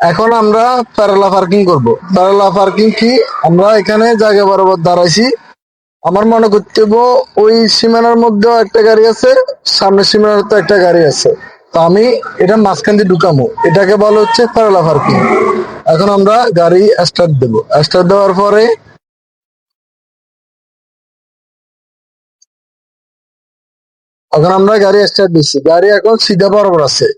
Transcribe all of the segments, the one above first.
এখন আমরা প্যারালা পার্কিং করব। প্যারালা পার্কিং কি? আমরা এখানে জায়গা বরাবর দাঁড়াইছি। আমার মনে করতে হইবো, ওই সীমানার মধ্যেও একটা গাড়ি আছে, সামনের সীমানার তো একটা গাড়ি আছে। তো আমি এটা মাঝখান দিয়ে ঢুকামো, এটাকে বলা হচ্ছে প্যারালা পার্কিং। এখন আমরা গাড়ি স্টার্ট দেবো। স্টার্ট দেওয়ার পরে এখন আমরা গাড়ি স্টার্ট দিচ্ছি। গাড়ি এখন সিধা বরাবর আছে।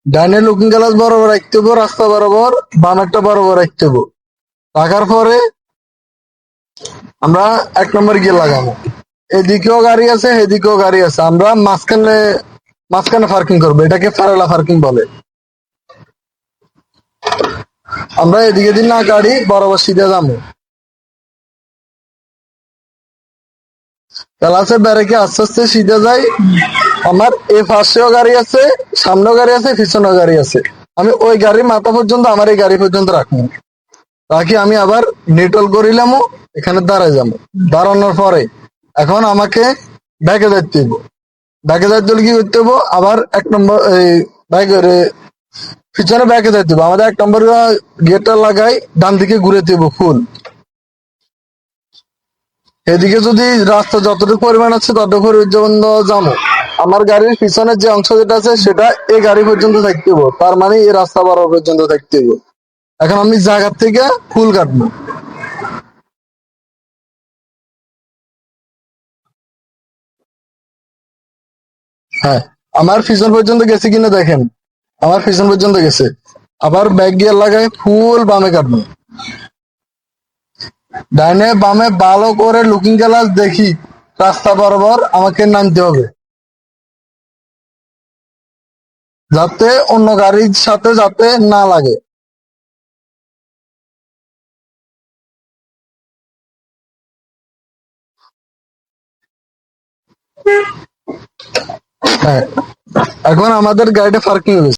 ডাইনে লুকিং গ্লাস বরাবর রাখতে হবো, রাস্তা বরাবর বামেরটা বরাবর রাখতে হবো। রাখার পরে আমরা 1 নম্বর গিয়ে লাগাবো। এদিকেও গাড়ি আছে, এদিকেও গাড়ি আছে। আমরা মাঝখানে মাঝখানে পার্কিং করবো, এটাকে প্যারালা পার্কিং বলে। আমরা এদিকে দিন না গাড়ি বরাবর সিধা যাবো। ক্লাসে ব্যারেকে আস্তে আস্তে সিধা যাই। আমার এ পাশেও গাড়ি আছে, সামনেও গাড়ি আছে, পিছনেও গাড়ি আছে। আমি ওই গাড়ির মাথা পর্যন্ত আমার এই গাড়ি পর্যন্ত রাখবো। রাখি আমি আবার নিউট্রাল করিলাম, এখানে দাঁড়ায় যাবো। দাঁড়ানোর পরে এখন আমাকে ব্যাকে যাইতে হইব। ব্যাকে যাইতে হলে কি করতে হবো? আবার 1 নম্বর এই ব্যাকের পিছনে ব্যাকে যাইতে হইব। আমাদের 1 নম্বর গেটটা লাগাই ডান দিকে ঘুরে দিব ফুল। এদিকে যদি রাস্তা যতটুকু পরিমাণ আছে ততটুকু পর্যন্ত যাবো। আমার গাড়ির পিছনের যে অংশ যেটা আছে সেটা এই গাড়ি পর্যন্ত থাকতে হইব, তার মানে এই রাস্তা বরাবর পর্যন্ত থাকতে হইব। এখন আমি জায়গার থেকে ফুল কাটবো। হ্যাঁ, আমার পিছন পর্যন্ত গেছে কিনা দেখেন। আমার পিছন পর্যন্ত গেছে। আবার ব্যাক গিয়ার লাগাই ফুল বামে কাটবো। ডাইনে বামে ভালো করে লুকিং গ্লাস দেখি রাস্তা বরাবর আমাকে নামতে হবে, যাতে অন্য গাড়ির সাথে যাতে না লাগে। হ্যাঁ, এখন আমাদের গাড়িটা পার্কিং